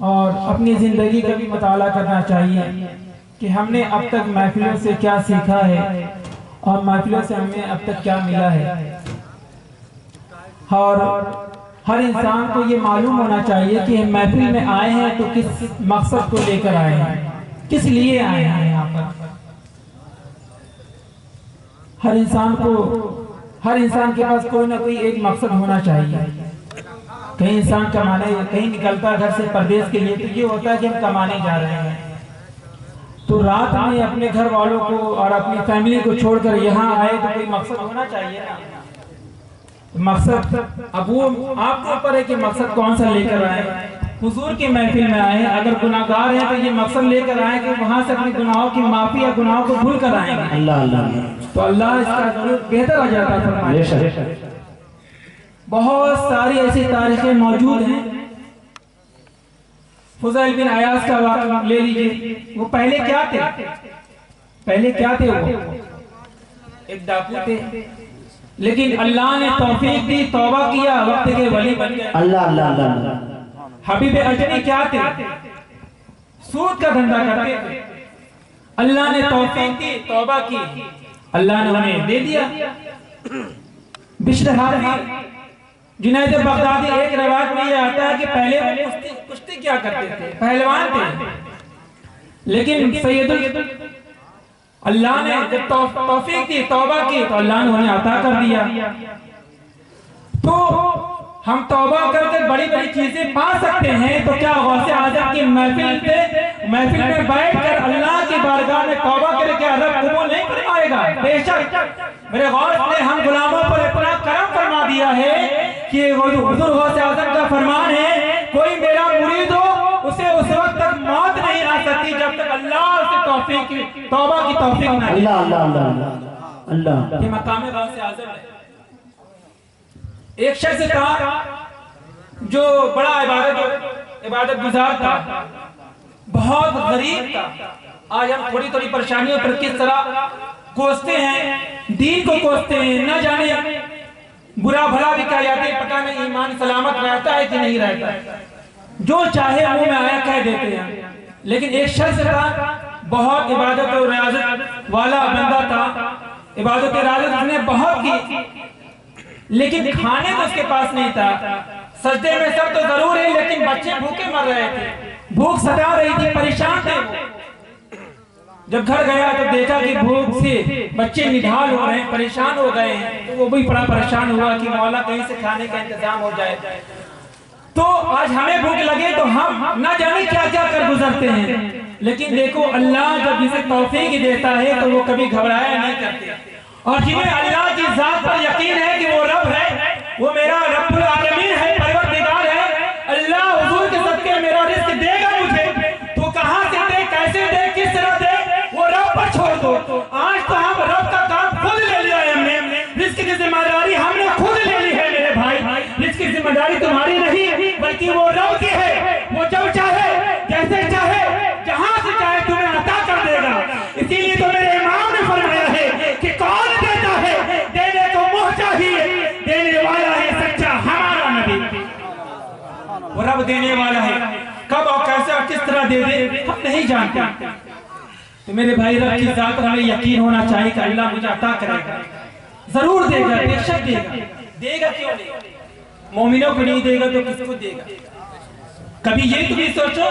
और अपनी ज़िंदगी का भी मुताला करना चाहिए कि हमने अब तक महफिलों से क्या सीखा है और महफिलों से हमें अब तक क्या मिला है। और हर इंसान को ये मालूम होना चाहिए कि हम महफिल में आए हैं तो किस मकसद को लेकर आए हैं, किस लिए आए हैं यहाँ पर। हर इंसान के पास कोई ना कोई एक मकसद होना चाहिए। कहीं इंसान कमाने कहीं निकलता है घर से परदेश के लिए, तो ये होता है कि हम कमाने जा रहे हैं, तो रात में अपने घर वालों को और अपनी फैमिली को छोड़कर यहाँ आए तो कोई मकसद होना चाहिए ना। मकसद अब वो आपके ऊपर है कि मकसद कौन सा लेकर आए। हुजूर की महफिल में आए, अगर गुनाहगार हैं तो ये मकसद लेकर आए कि वहां से अपने गुनाहों की माफी या गुनाहों को भूल कर आएंगे। अल्लाह अल्लाह, तो अल्लाह इसका जरूर बेहतर हो जाता है। बहुत सारी ऐसी तारीखें मौजूद हैं। फुज़ैल बिन अयाज का वाक़या ले लीजिए। वो पहले क्या थे वो एक डाकू थे, लेकिन अल्लाह ने तौफीक दी, तौबा किया, वक्त के वली बन गए। अल्लाह अल्लाह अल्लाह। हबीब अजनी क्या थे? सूद का धंधा करते थे। अल्लाह ने तौफीक दी, तौबा की, अल्लाह ने उन्हें दे दिया। बिश्र हाफी, जुनैद बगदादी, एक रिवायत में ये आता है कि पहले कुश्ती क्या करते थे, पहलवान थे, लेकिन सैयदुल अल्लाह ने जब तौफीक दी, तौबा की, तो अल्लाह ने उन्हें अता कर दिया। तो हम तौबा करके बड़ी बड़ी चीजें पा सकते हैं, तो क्या गौसे आज़म की महफिल में बैठकर अल्लाह की बारगाह में तौबा करे क्या रब कबूल नहीं फरमाएगा? बेशक मेरे गौस ने हम गुलामों पर इतना करम फरमा दिया है कि हुजूर गौसे आज़म का फरमान है, कोई मेरा मुरीद हो उसे उस वक्त तक मौत नहीं आ सकती जब तक अल्लाह उसे तौबा की तौफीक ना दे। अल्लाह अल्लाह अल्लाह अल्लाह। ये मकाम गौसे आज़म है। एक शख्स था जो बड़ा इबादत गुजार था, बहुत गरीब था। आज हम थोड़ी थोड़ी परेशानियों पर किस तरह कोसते हैं, दीन को कोसते हैं, न जाने बुरा भला भी कह जाते हैं, पता नहीं ईमान सलामत रहता है कि नहीं रहता है, जो चाहे मुंह में आया कह देते हैं। लेकिन एक शख्स था, बहुत इबादत और रियाजत वाला बंदा था, इबादत और रियाजत उसने बहुत की, लेकिन खाने को उसके पास नहीं था। सजदे में सब तो जरूर है, लेकिन बच्चे भूखे मर रहे थे, भूख सता रही थी, परेशान थे। जब घर गया तो देखा कि भूख से बच्चे निढाल हो रहे हैं, परेशान हो गए हैं, तो वो भी बड़ा परेशान हुआ कि मौला कहीं से खाने का इंतजाम हो जाए। तो आज हमें भूख लगे तो हम ना जाने क्या क्या कर गुजरते हैं, लेकिन देखो अल्लाह जब जिसे तौफीक देता है तो वो कभी घबराया नहीं करते। और जिन्हें अल्लाह की जात पर यकीन है कि वो रब है, वो मेरा रब्बुल आलमीन है, परवरदिगार है, अल्लाह हुजूर के सदके मेरा रिस्क देगा मुझे, तो कहां से दे, कैसे दे, किस तरह दे, वो रब पर छोड़ दो। आज तो हम रब का काम खुद ले लिया है, हमने रिस्क की जिम्मेदारी हमने खुद ले ली है। मेरे भाई, रिस्क की जिम्मेदारी तुम्हारी नहीं बल्कि वो रब की है। वो जब चाहे, जैसे चाहे, जहां से चाहे तुम्हें अता कर देगा। इसीलिए तो मेरे इमाम ने फरमाया है कि कौन देता है, देने को मुँह चाहिए, देने वाला है सच्चा हमारा नबी। वो रब देने वाला है, कब और कैसे और किस तरह दे दे हम नहीं जानते। तो मेरे भाई, रब की जात पर हमें यकीन होना चाहिए कि अल्लाह मुझे अता करेगा, जरूर देगा, बेशक देगा। देगा क्यों नहीं? मोमिनों को नहीं देगा तो किसको देगा? कभी ये तुम सोचो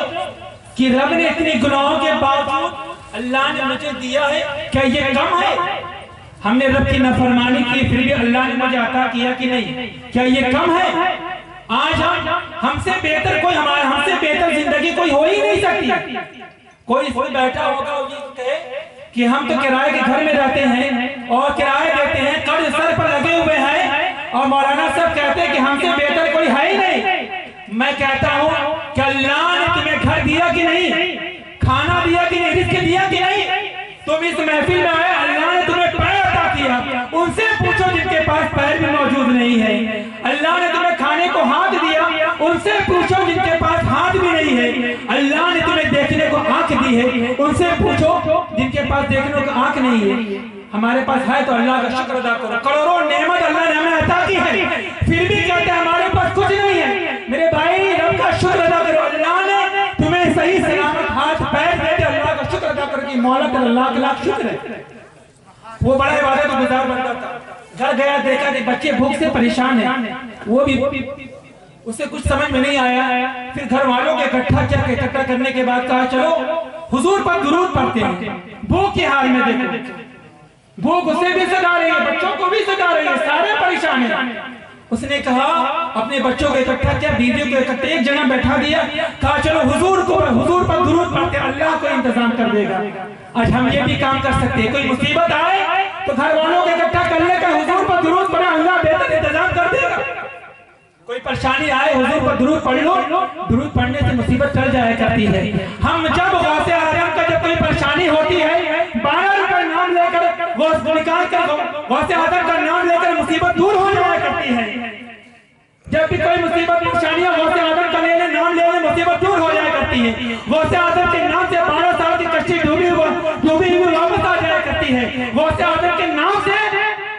कि रब ने इतने गुनाहों के बावजूद अल्लाह ने मुझे दिया है, क्या ये कम है? हमने रब की नाफरमानी की, फिर भी अल्लाह ने मुझे अता किया कि नहीं, क्या ये कम है? आज हमसे बेहतर कोई, हमसे बेहतर जिंदगी कोई हो ही नहीं सकती। कोई बैठा होगा वो ये कहे कि हम तो किराए के घर में रहते हैं और किराए देते हैं, कर्ज सर पर लगे हुए हैं, और मौलाना सब कहते हैं कि हमसे बेहतर कोई है ही नहीं। मैं कहता हूँ कि अल्लाह ने तुम्हें घर दिया कि नहीं, खाना दिया कि नहीं, रिज़्क़ दिया कि नहीं? तुम इस महफिल में आए, अल्लाह ने तुम्हें पैर अता किया, उनसे पूछो जिनके पास पैर भी मौजूद नहीं है। अल्लाह ने तुम्हें खाने को हाथ दिया, उनसे पूछो जिनके पास हाथ भी नहीं है। अल्लाह ने तुम्हें देखने को आंख दी है, उनसे पूछो जिनके पास देखने को आंख नहीं है। हमारे पास है तो अल्लाह का शुक्र अदा करो। करोड़ों नेमत अल्लाह ने हमें अता की है, फिर भी कहते हैं हमारे पास कुछ नहीं है। मेरे भाई, रब का शुक्र अदा करो। अल्लाह ने मौला का लाख लाख शुक्र है। वो बड़ा इबादत गुजार बंदा था। घर गया, देखा कि बच्चे भूख से परेशान है, वो भी उसे कुछ समझ में नहीं आया। फिर घर वालों के इकट्ठा करने के बाद कहा चलो हुजूर पर दुरूद पढ़ते हैं। भूख के हाल में देखो, भूख उसे भी सता रही है, बच्चों को भी सता रही है, सारे परेशान हैं। उसने कहा अपने बच्चों को इकट्ठा किया, बीवियों को इकट्ठा एक जगह बैठा दिया, कहा चलो हुजूर पर दुरूद पढ़ते, अल्लाह को इंतजाम कर देगा। आज हम ये भी काम कर सकते हैं, कोई मुसीबत आए तो घर वालों को इकट्ठा कर लेकर हुजूर पर दुरूद पढ़े, अल्लाह बेहतर इंतजाम कर देगा। कोई परेशानी आए हुजूर पर दुरूद पढ़ लो, दुरूद पढ़ने से मुसीबत टल जाया करती है। हम जब गौसे आजम का जब कोई परेशानी होती है, 12 रुपए नाम लेकर निकाल कर गौसे आजम का नाम लेकर मुसीबत दूर हो जाया करती है। जब भी कोई मुसीबत परेशानियां गौसे आजम का नाम लेने मुसीबत दूर हो जाया करती है। गौसे आजम के नाम से 12 साल की कश्ती डूबी हुई वापस आ जाया करती है। गौसे आजम के नाम से,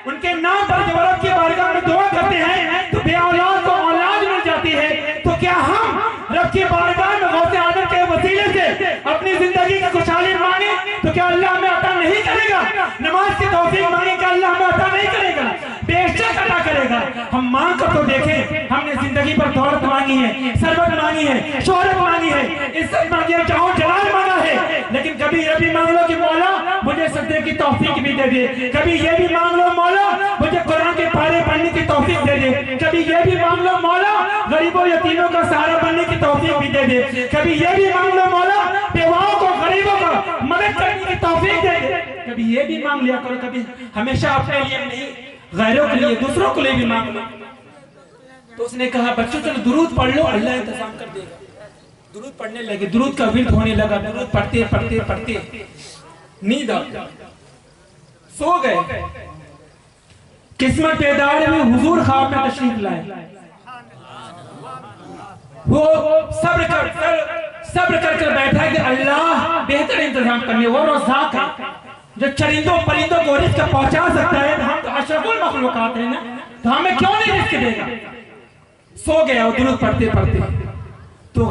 उनके नाम पर जो रब की बारगाह में दुआ करते हैं तो बे औलाद को औलाद मिल जाती है। तो क्या हम रब की बारगाह में गौसे आजम के वसीले से अपनी जिंदगी की खुशहाली मांगे तो क्या अल्लाह हमें अता नहीं करेगा? नमाज की तौफीक मांगे क्या अल्लाह हमें अता नहीं करेगा? बेशक अता करेगा। हम मांग कर तो देखें, हमने जिंदगी पर दौलत मांगी है, सरबत मांगी है, शोहरत मांगी है, इज्जत मांगी है, चाहो जलाल मांगा है, लेकिन कभी ये भी मांग लो कि मौला मुझे सजदे की तौफीक भी दे दे। कभी ये भी मांग लो मौला मुझे कुरान के पारे पढ़ने की तौफीक दे दे। कभी ये भी मांग लो मौला गरीबों यतीमों का सहारा बनने की तौफीक भी दे दे। कभी ये भी मांग लो मौला बेवाओं को, गरीबों को मदद करने की तौफीक दे दे। कभी ये भी मांग लिया करो, कभी हमेशा अपने लिए नहीं, गैरों के लिए, दूसरों के लिए भी मांग लो। तो उसने कहा बच्चों चलो दुरूद पढ़ लो, अल्लाह इंतजाम कर देगा। दुरूद पढ़ने लगे, दुरूद का विर्द होने लगा। दुरूद पढ़ते पढ़ते पढ़ते नींद आ गई, सो गए। किस्मत बेदार में हुजूर ख्वाब में तशरीफ लाए। वो सब्र कर बैठा कि अल्लाह बेहतर इंतजाम करने, वो रज़्ज़ाक़ है जो चरिंदों परिंदों को रिज़्क़ पहुंचा सकता है। हम तो अशरफुल मखलूक़ात हैं ना, तो हमें क्यों नहीं रिज़्क़ देगा? सो गया वो दुरूद पढ़ते पढ़ते। तो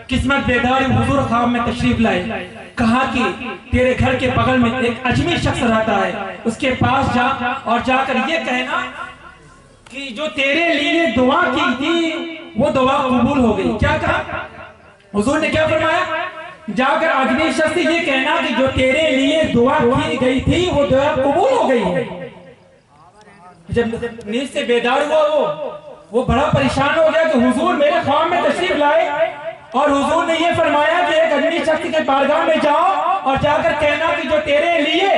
किस्मत बेदार हुजूर ख्वाब में तशरीफ लाए। कहा कि तेरे घर के बगल में एक अजमी शख्स रहता है, उसके पास जा और जाकर ये कहना कि जो तेरे लिए दुआ की थी वो दुआ कबूल हो गई। क्या कहा हुजूर ने? क्या फरमाया? जाकर अजमी शख्स से ये कहना कि जो तेरे लिए दुआ की गई थी वो दुआ कबूल हो गई है। जब नींद से बेदार हुआ वो बड़ा परेशान हो गया कि हुजूर मेरे ख्वाब में तशरीफ लाए और हुजूर ने ये फरमाया कि एक अजमी शख्स के बारगाह में जाओ और जाकर कहना कि जो तेरे लिए,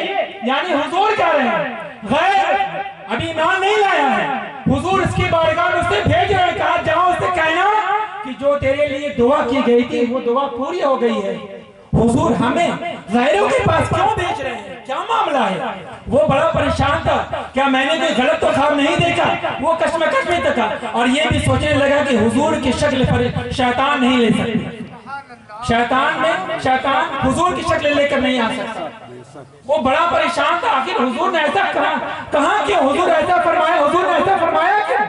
यानी हुजूर कह रहे हैं गैर अभी ईमान नहीं लाया है, हुजूर इसकी बारगाह में उससे भेज रहे हैं, कहा जाओ उससे कहना कि जो तेरे लिए दुआ की गई थी वो दुआ पूरी हो गई है। हुजूर हमें गैरों के पास क्यों भेज रहे हैं, क्या मामला है? वो बड़ा परेशान था, क्या मैंने कोई गलत तो ख्वाब नहीं देखा? वो कश्मकश में था और ये भी सोचने लगा कि हुजूर की शक्ल पर शैतान नहीं ले सकते, शैतान हुजूर की शक्ल लेकर नहीं आ सकता। वो बड़ा परेशान था, आखिर हुजूर ने ऐसा कहा कि हुजूर ऐसा फरमाया, हुजूर ने ऐसा फरमाया क्या?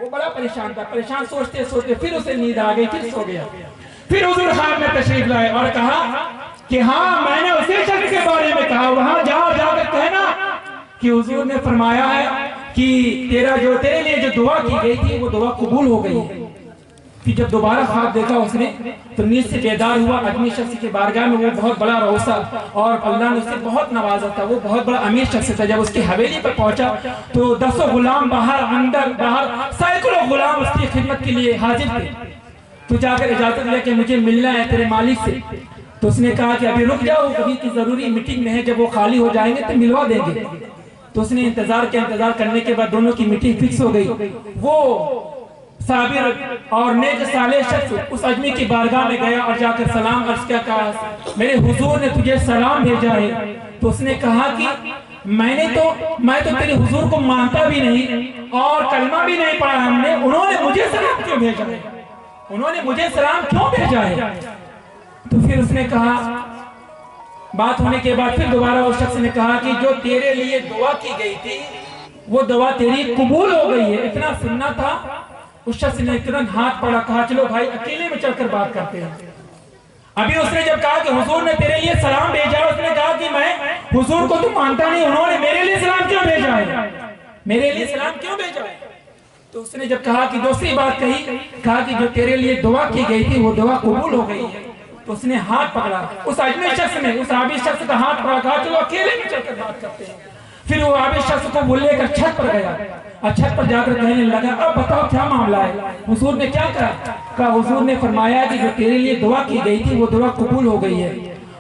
वो बड़ा परेशान था। परेशान सोचते सोचते फिर उसे नींद आ गई, फिर सो गया। फिर हुजूर ख्वाब में तशरीफ लाए और कहा कि हाँ मैंने उसी शख्स के बारे में कहा, वहां जाओ, जाकर कहना कि हुजूर ने फरमाया है कि तेरे लिए जो दुआ की गई थी वो दुआ कबूल हो गई है। फिर जब दोबारा ख्वाब देखा उसने तो नींद से बेदार हुआ। आदमी शख्स के बारगाह में वो बहुत बड़ा रौसा और अल्लाह ने उसे बहुत नवाजा था, वो बहुत बड़ा अमीर शख्स था। जब उसकी हवेली पर पहुंचा तो 10 गुलाम बाहर अंदर बाहर सैकड़ों गुलाम उसकी खिदमत के लिए हाजिर थे। तो जाकर इजाजत लेके मुझे मिलना है तेरे मालिक से। तो उसने कहा कि अभी रुक जाओ, कभी की जरूरी मीटिंग में है, जब वो खाली हो जाएंगे तो मिलवा देंगे। तो उसने इंतजार करने के बाद दोनों की मीटिंग फिक्स हो गई। वो साबिर और नेक साले शख्स उस आदमी की बारगाह में गया और जाकर सलाम अर्ज किया, कहा मेरे हुजूर ने तुझे सलाम भेजा है। तो उसने कहा कि मैं तो तेरे हुजूर को मानता भी नहीं और कलमा भी नहीं पढ़ा हमने, उन्होंने मुझे सलाम क्यों भेजा है, उन्होंने मुझे सलाम क्यों भेजा है? तो फिर उसने कहा, बात होने के बाद फिर दोबारा उस शख्स ने कहा कि जो तेरे लिए दुआ की गई थी वो दुआ तेरी कबूल हो गई है। इतना सुनना था, उस शख्स ने तुरंत हाथ पड़ा, कहा चलो भाई अकेले में चलकर बात करते हैं। अभी उसने जब कहा कि हुजूर ने तेरे लिए सलाम भेजा, उसने कहा कि मैं हुजूर को तो मानता नहीं, उन्होंने मेरे लिए सलाम क्यों भेजा है, मेरे लिए सलाम क्यों भेजा है। तो उसने जब कहा कि दूसरी बात कहा कि जो तेरे लिए दुआ की गई थी वो दुआ कबूल हो गई है। तो उसने हाथ पकड़ा, उस अजनबी शख्स ने उस आबिद शख्स का हाथ पकड़ा, कहा चलो अकेले में चलकर बात करते हैं। फिर वो आबिद शख्स को वो लेकर छत पर गया और छत पर जाकर कहने लगा, अब बताओ क्या मामला है। हुजूर ने क्या कहा, हुजूर ने फरमाया कि जो तेरे लिए दुआ की गई थी वो दुआ कबूल हो गई है।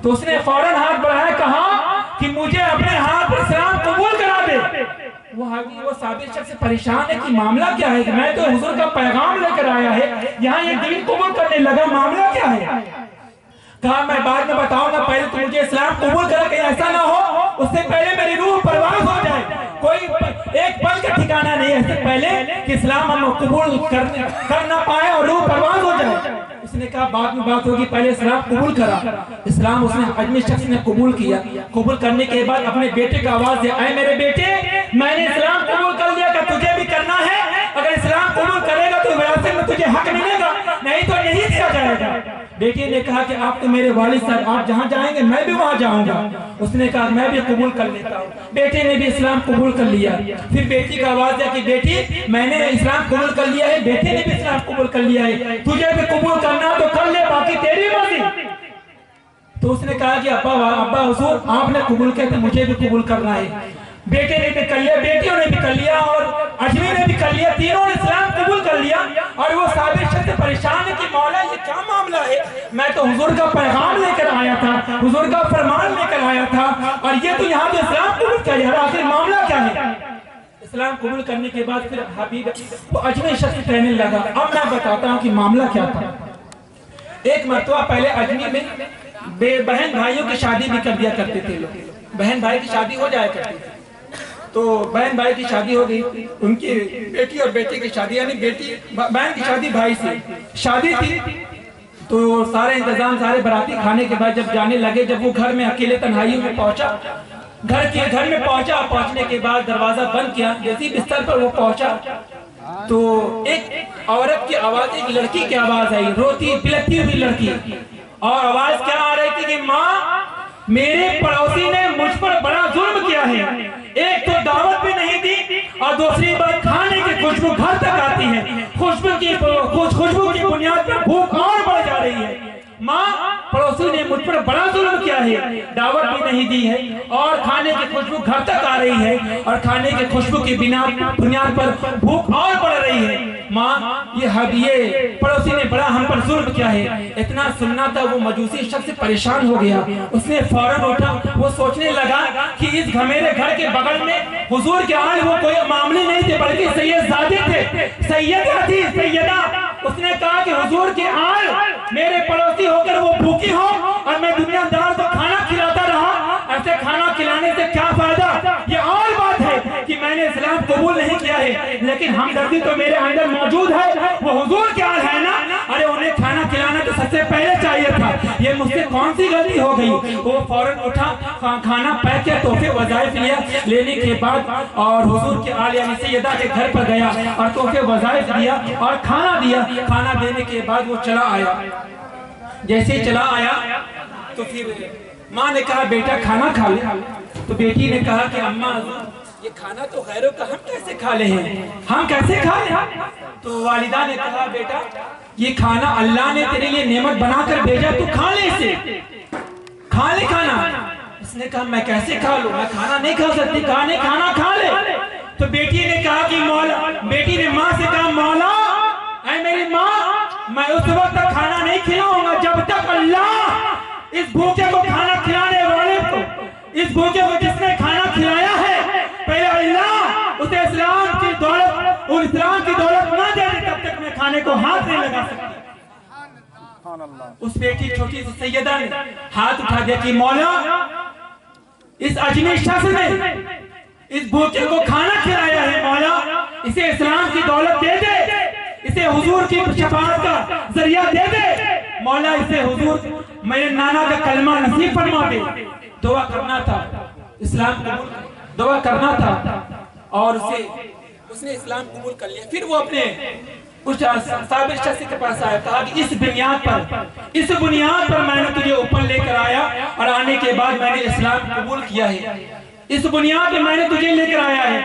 तो उसने फौरन हाथ बढ़ाया, कहा कि मुझे अपने हाथ पर सलाम कबूल करा दे। वो साबिर शख्स परेशान है कि मामला क्या है, मैं तो हुजूर का पैगाम लेकर आया है, यहाँ ये दीन कबूल करने लगा, मामला क्या है। कहा मैं बाद में बताऊंगा, पहले तो मुझे इस्लाम कबूल करा, कहीं ऐसा ना हो उससे पहले मेरी रूह परवाज हो जाए, कोई एक पल का ठिकाना नहीं है इससे पहले कि इस्लाम हम कबूल कर ना पाए और रूह परवाज हो जाए। उसने कहा बाद में बात होगी, पहले इस्लाम कबूल करा। इस्लाम उसने अजनबी शख्स ने कबूल किया। कबूल करने के बाद अपने बेटे का आवाज दिया, ऐ मेरे बेटे, मैंने इस्लाम कबूल कर लिया, तुझे भी करना है, अगर इस्लाम कबूल करेगा तो विरासत में तुझे हक मिलेगा, नहीं तो नहीं दिया जाएगा। बेटे ने कहा कि आप तो मेरे वालिद साहब, आप जहाँ जाएंगे मैं भी वहाँ जाऊंगा। उसने कहा मैं भी कबूल कर लेता हूँ। बेटे ने भी इस्लाम कबूल कर लिया। फिर बेटी का आवाज दिया कि बेटी मैंने इस्लाम कबूल कर लिया है, बेटे ने भी इस्लाम कबूल कर लिया है, तुझे भी कबूल करना तो कर ले, बाकी तेरी मर्जी। तो उसने कहा कि अब्बा हुजूर आपने कबूल किया तो मुझे भी कबूल करना है। बेटे ने भी कर लिया, बेटियों ने भी कर लिया और अजमी ने भी कर लिया, तीनों ने इस्लाम कबूल कर लिया। और वो साबिर शख्स परेशान है कि मौला ये क्या मामला है, मैं तो हुजूर का पैगाम लेकर आया था, हुजूर का फरमान लेकर आया था और ये तो यहाँ पे इस्लाम कबूल कर लिया, आखिर मामला क्या है। इस्लाम कबूल करने के बाद फिर हबीब वो अजमी शख्स कहने लगा, अब मैं बताता हूँ कि मामला क्या था। एक मरतबा पहले अजमी में बहन भाइयों की शादी भी कर दिया करते थे लोग, बहन भाई की शादी हो जाया करती थी। तो बहन भाई की शादी हो गई, उनकी बेटी और बेटे की शादी, यानी बेटी बहन की शादी भाई से शादी थी। तो सारे इंतजाम, सारे बराती खाने के बाद जब जाने लगे, जब वो घर में अकेले तन्हाई में पहुंचा, घर में पहुंचा, पहुंचने के बाद दरवाजा बंद किया, जैसे बिस्तर पर वो पहुंचा तो एक औरत की आवाज, एक लड़की की आवाज आई, रोती बिलखती हुई लड़की, और आवाज क्या आ रही थी कि माँ मेरे पड़ोसी ने मुझ पर बड़ा जुल्म किया है, एक तो दावत भी नहीं दी और दूसरी बात खाने की खुशबू घर तक आती है, खुशबू की बुनियाद पर भूख और बढ़ जा रही है। माँ पड़ोसी ने मुझ पर बड़ा जुल्म किया है, दावत भी नहीं दी है और खाने की खुशबू घर तक आ रही है और खाने की खुशबू की बुनियाद पर भूख और बढ़ रही है। माँ ये पड़ोसी ने बड़ा हम पर जुल्म किया है। इतना सुनना था वो मजूसी शख्स परेशान हो गया, उसने फौरन उठा, वो सोचने लगा कि इस घमेरे घर के बगल में हुजूर के आल वो कोई मामले नहीं थे बल्कि सैयदजादे थे, सैयदा थी, सैयदा। उसने कहा कि हुजूर के आल मेरे पड़ोसी होकर वो भूखी हो और मैं दुनियादार को खाना खिलाता रहा, ऐसे खाना खिलाने से क्या फायदा। ये और बात है कि मैंने इस्लाम कबूल नहीं किया है लेकिन हमदर्दी तो मेरे अंदर मौजूद है, वो हुजूर के आल है ना, अरे उन्हें खाना खिलाना तो सबसे पहले चाहिए था, ये मुझसे कौन सी गलती हो गई। वो फौरन उठा, खाना पैक किया, तोहफे वज़ाइफ लिया, लेने के बाद और हुजूर के आल यानी सैयदा के घर पर गया और तोहफे वज़ाइफ दिया और खाना दिया। खाना देने के बाद वो चला आया, जैसे ही चला आया तो फिर माँ ने कहा बेटा खाना खा ले। तो बेटी ने कहा कि अम्मा ये खाना तो गैरों का, हम कैसे खा ले हैं, हम कैसे खा ले। तो वालिदा ने कहा बेटा ये खाना अल्लाह ने तेरे लिए नेमत बनाकर भेजा, तू खा ले इसे, खा ले खाना। इसने कहा मैं कैसे खा लूं, मैं खाना नहीं खा सकती। कहा नहीं खाना खा ले। तो बेटी ने कहा कि मौला, बेटी ने माँ से कहा मौला ऐ मेरी माँ मैं उस वक्त तक खाना नहीं खिलाऊंगा जब तक अल्लाह इस भूखे को खाना खिलाने वाले को, इस भूखे को जिसने खाना खिलाया है, पहले अल्लाह उसे इस्लाम की दौलत और इस्लाम की दौलत ना दे तब तक मैं खाने को हाथ नहीं लगा सकती। उस बेटी छोटी सी सैयदा ने हाथ उठा दिया कि मौला इस अजनबी शख्स ने इस भूखे को खाना खिलाया है, मौला इसे इस्लाम की दौलत दे दे, इसे हुजूर की शफाअत का जरिया दे दे, मौला इसे हुजूर मेरे नाना का कलमा नसीब फरमा दे। दुआ करना था, इस्लाम कबूल दुआ करना था और उसने इस्लाम कबूल कर लिया। फिर वो अपने उस साबिर शख्स के पास आया, कहा कि इस बुनियाद पर मैंने तुझे ऊपर लेकर आया और आने के बाद मैंने इस्लाम कबूल किया है, इस बुनियाद पे मैंने तुझे लेकर आया है।